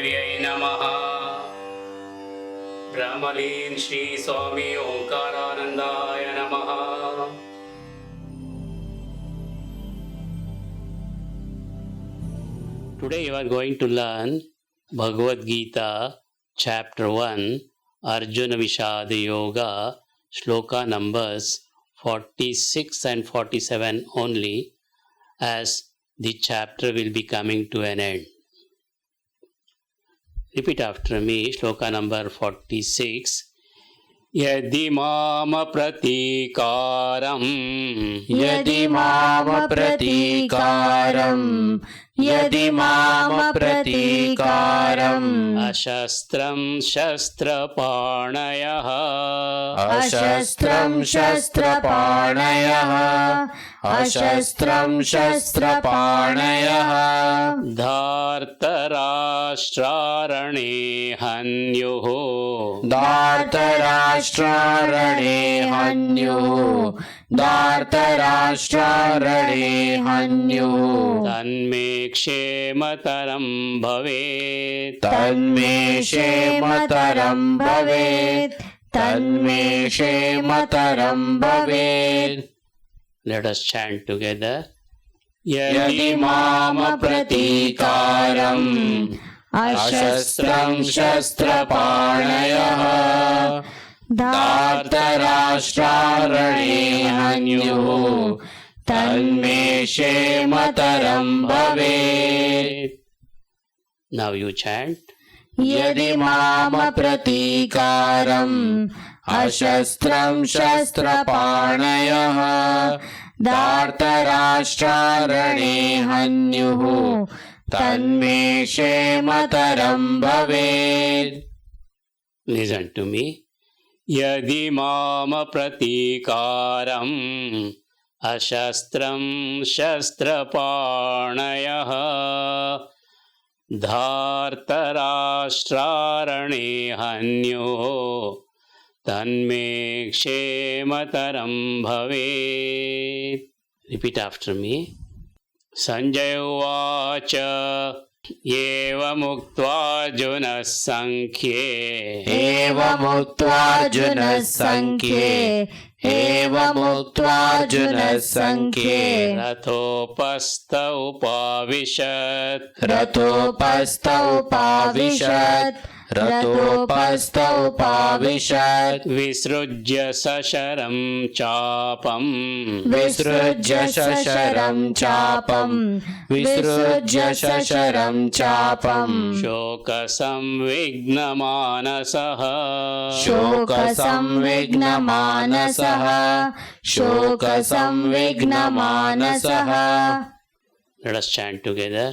देव्यै नमः। ब्रह्मलीन श्री स्वामी ओंकारानंदाय नमः। Today you are going to learn Bhagavad Gita chapter 1 Arjuna Vishad Yoga shloka numbers 46 and 47 only, as the chapter will be coming to an end. Repeat after me, shloka number 46. यदि माम प्रतीकारं यदि माम प्रतीकारं यदि माम प्रतीकारं अशस्त्रं शस्त्रपाणयः अशस्त्रं शस्त्रपाणयः अशस्त्रं शस्त्रपाणयः धार्तराष्ट्रारणे हन्युः धार्तराष्ट्रारणे हन्युः धार्तराष्ट्रारणे हन्युः तन्मे क्षेमतरं भवेत् तन्मे क्षेमतरं भवेत् तन्मे क्षेमतरं भवेत्. Let us chant together. यदि माम प्रतीकारं अशस्त्रं शस्त्रपाणयः धार्तराष्ट्रारणे हन्युः तन्मे क्षेमतरं भवेत्. Now you chant. यदि माम प्रतीकारं अशस्त्रं शस्त्रपाणयः धार्तराष्ट्रारणे हन्युः तन्मे क्षेमतरं भवेत्. Listen to me. यदि माम प्रतीकारं अशस्त्रं शस्त्रपाणयः धार्तराष्ट्रारणे हन्युः तन्मे क्षेमतरं भवेत्. Repeat after me. संजय उवाच एवमुक्त्वार्जुनः संख्ये एवमुक्त्वार्जुनः संख्ये एवमुक्त्वार्जुनः संख्ये रथोपस्थ उपाविशत् रथोपस्थ उपाविशत् रथोपस्थ उपाविशत् विसृज्य सशरं चापं विसृज्य सशरं चापं विसृज्य सशरं चापं शोकसंविघ्नमानसः शोकसंविघ्नमानसः शोकसंविघ्नमानसः. Let us chant together.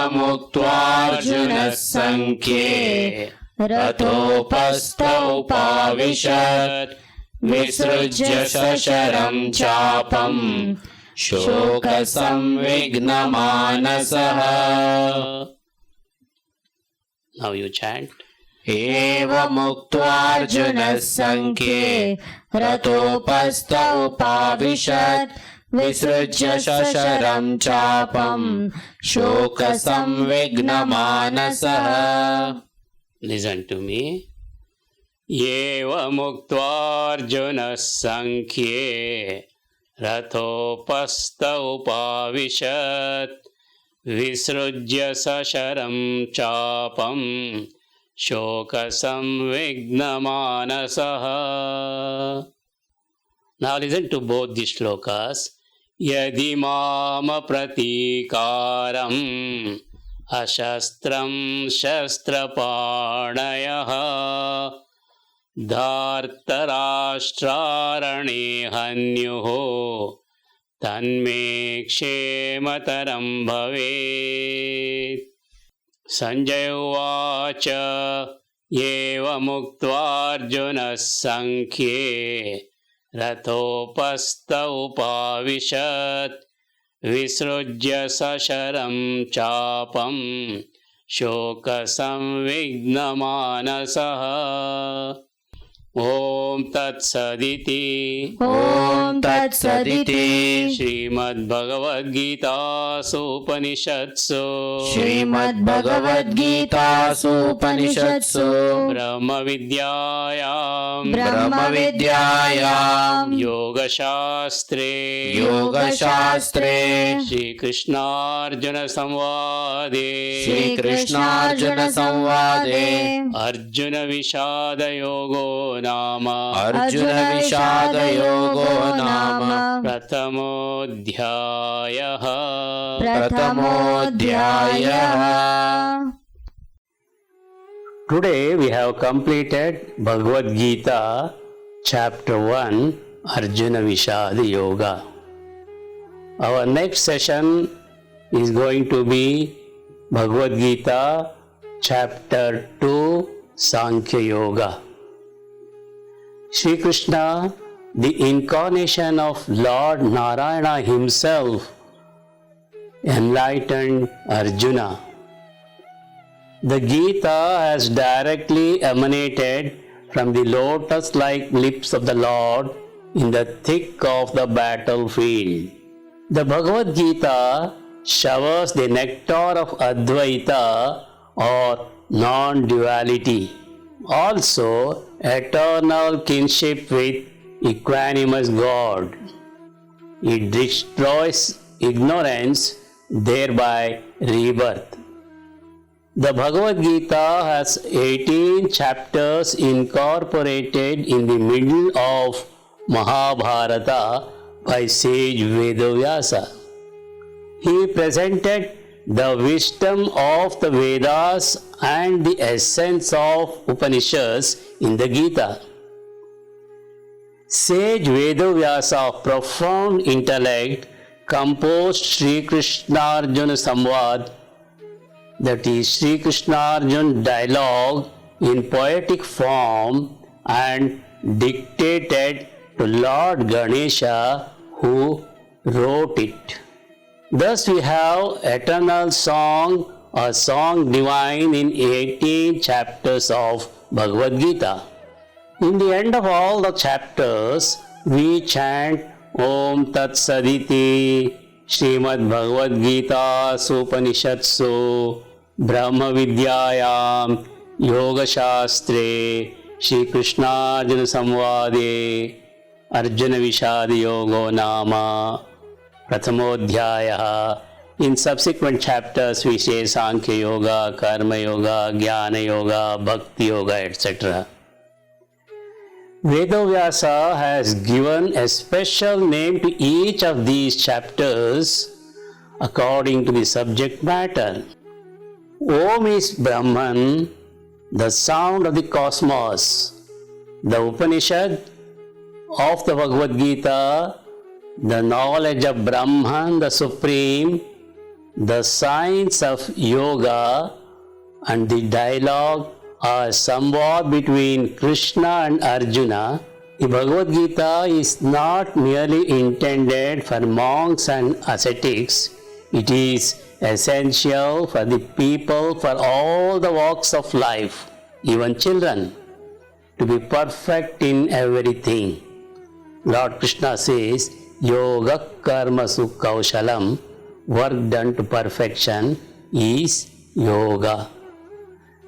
एवमुक्त्वार्जुनः संख्ये रथोपस्थ उपाविशत् विसृज्य सशरं चापं शोकसंविघ्नमानसः. Now you chant. एवमुक्त्वार्जुनः संख्ये रथोपस्थ उपाविशत् विसृज्य सशरं चापं शोकसंविघ्नमानसः. Listen to me. एवमुक्त्वार्जुनः संख्ये रथोपस्थ उपाविशत् विसृज्य सशरं चापं शोकसंविघ्नमानसः. Now listen to both the shlokas. यदि माम प्रतीकारं अशस्त्रं शस्त्रपाणयः धार्तराष्ट्रारणे हन्युः तन्मे क्षेमतरं भवेत्. संजय उवाच एवमुक्त्वार्जुनः संख्ये रथोपस्थ उपाविशत् विसृज्य सशरं चापं शोकसंविघ्नमानसः. ॐ तत्सदिति ॐ तत्सदिति श्रीमद्भगवद्गीतासूपनिषत्सु श्रीमद्भगवद्गीतासूपनिषत्सु ब्रह्मविद्यायां ब्रह्मविद्यायां योगशास्त्रे योगशास्त्रे श्रीकृष्णार्जुनसंवादे श्रीकृष्णार्जुनसंवादे अर्जुनविषादयोगो नाम अर्जुनविषादयोगो नाम प्रथमोऽध्यायः। प्रथमोऽध्यायः। Today we have completed Bhagavad Gita chapter 1 Arjuna Vishad Yoga. Our next session is going to be Bhagavad Gita chapter 2 Sankhya Yoga. Shri Krishna, the incarnation of Lord Narayana himself, enlightened Arjuna. The Gita has directly emanated from the lotus-like lips of the Lord in the thick of the battlefield. The Bhagavad Gita showers the nectar of Advaita or non-duality, also eternal kinship with equanimous God. It destroys ignorance, thereby rebirth. The Bhagavad Gita has 18 chapters incorporated in the middle of Mahabharata by sage Vedavyasa. He presented the wisdom of the Vedas and the essence of Upanishads in the Gita. Sage Vedavyasa of profound intellect composed Sri Krishna Arjuna Samvad, that is Sri Krishna Arjuna dialogue, in poetic form and dictated to Lord Ganesha, who wrote it. Thus we have eternal song, a song divine in 18 chapters of Bhagavad Gita. In the end of all the chapters, we chant Om Tat Saditi Srimad Bhagavad Gita Supanishatsu Brahma Vidyayam Yoga Shastre Shri Krishna Arjuna Samvade Arjuna Vishad Yogo Nama Prathamodhyaya. In subsequent chapters we say Sankhya Yoga, Karma Yoga, Jnana Yoga, Bhakti Yoga, etc. Vedavyasa has given a special name to each of these chapters according to the subject matter. Om is Brahman, the sound of the cosmos. The Upanishad of the Bhagavad Gita, the knowledge of Brahman, the Supreme, the science of Yoga, and the dialogue are somewhat between Krishna and Arjuna. The Bhagavad Gita is not merely intended for monks and ascetics. It is essential for the people, for all the walks of life, even children, to be perfect in everything. Lord Krishna says, Yoga Karma Kaushalam, work done to perfection is yoga.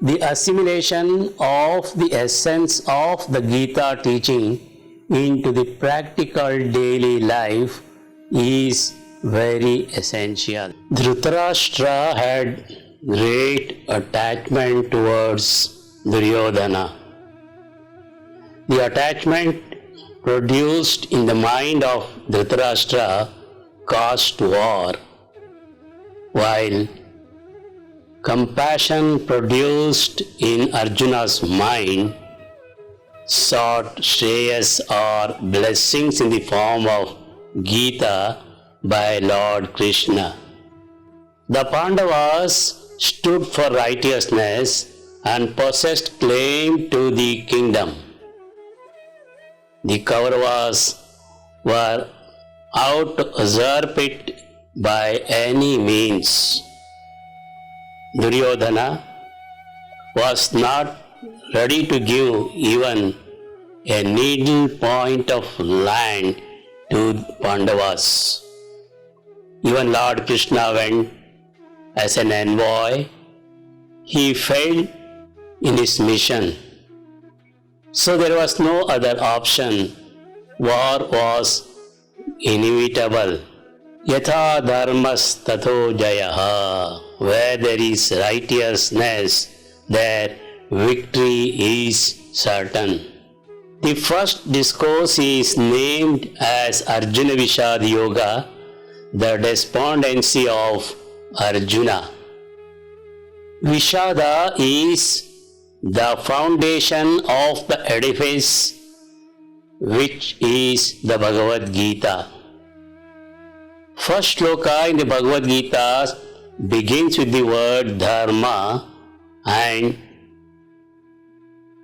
The assimilation of the essence of the Gita teaching into the practical daily life is very essential. Dhritarashtra had great attachment towards Duryodhana. The attachment produced in the mind of Dhritarashtra caused war, while compassion produced in Arjuna's mind sought shreyas or blessings in the form of Gita by Lord Krishna. The Pandavas stood for righteousness and possessed claim to the kingdom. The Kauravas were out to usurp it by any means. Duryodhana was not ready to give even a needle point of land to Pandavas. Even Lord Krishna went as an envoy. He failed in his mission. So there was no other option. War was inevitable. Yatha dharmas tatho jayaha. Where there is righteousness, there victory is certain. The first discourse is named as Arjuna Vishad Yoga, the despondency of Arjuna. Vishada is the foundation of the edifice, which is the Bhagavad Gita. First shloka in the Bhagavad Gita begins with the word dharma and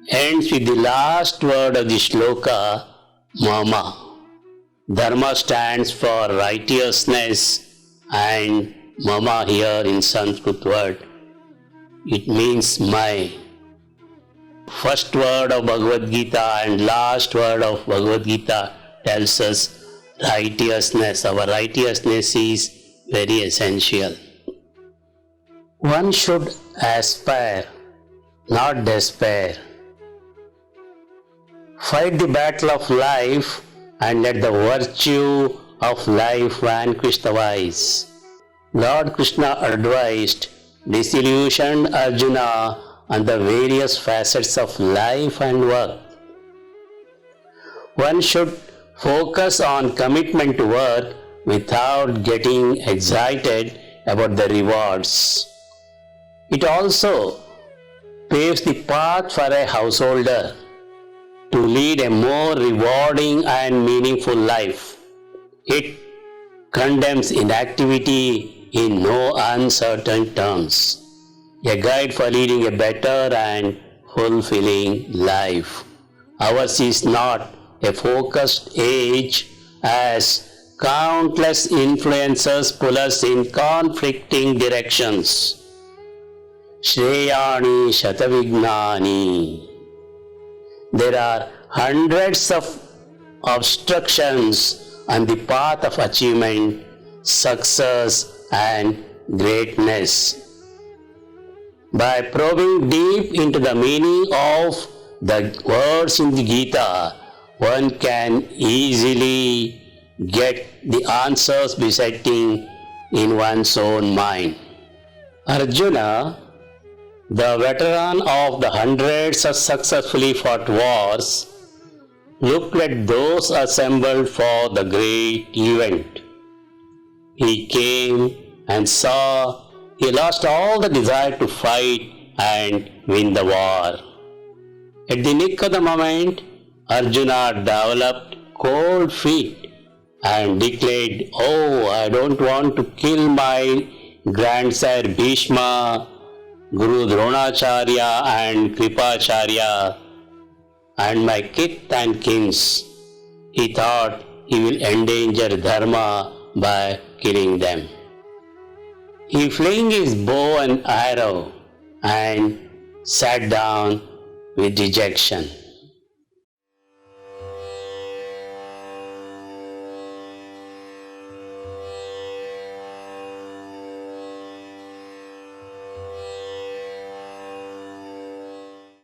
ends with the last word of the shloka, mama. Dharma stands for righteousness and mama here in Sanskrit word, it means my. First word of Bhagavad Gita and last word of Bhagavad Gita tells us righteousness. Our righteousness is very essential. One should aspire, not despair. Fight the battle of life and let the virtue of life vanquish the vice. Lord Krishna advised disillusioned Arjuna on the various facets of life and work. One should focus on commitment to work without getting excited about the rewards. It also paves the path for a householder to lead a more rewarding and meaningful life. It condemns inactivity in no uncertain terms, a guide for leading a better and fulfilling life. Ours is not a focused age as countless influences pull us in conflicting directions. Shreyani Shatavignani. There are hundreds of obstructions on the path of achievement, success, and greatness. By probing deep into the meaning of the words in the Gita, one can easily get the answers besetting in one's own mind. Arjuna, the veteran of the hundreds of successfully fought wars, looked at those assembled for the great event. He came and saw he lost all the desire to fight and win the war. At the nick of the moment, Arjuna developed cold feet and declared, "Oh, I don't want to kill my grandsire Bhishma, Guru Dronacharya and Kripacharya and my kith and kins." He thought he will endanger dharma by killing them. He flung his bow and arrow and sat down with dejection.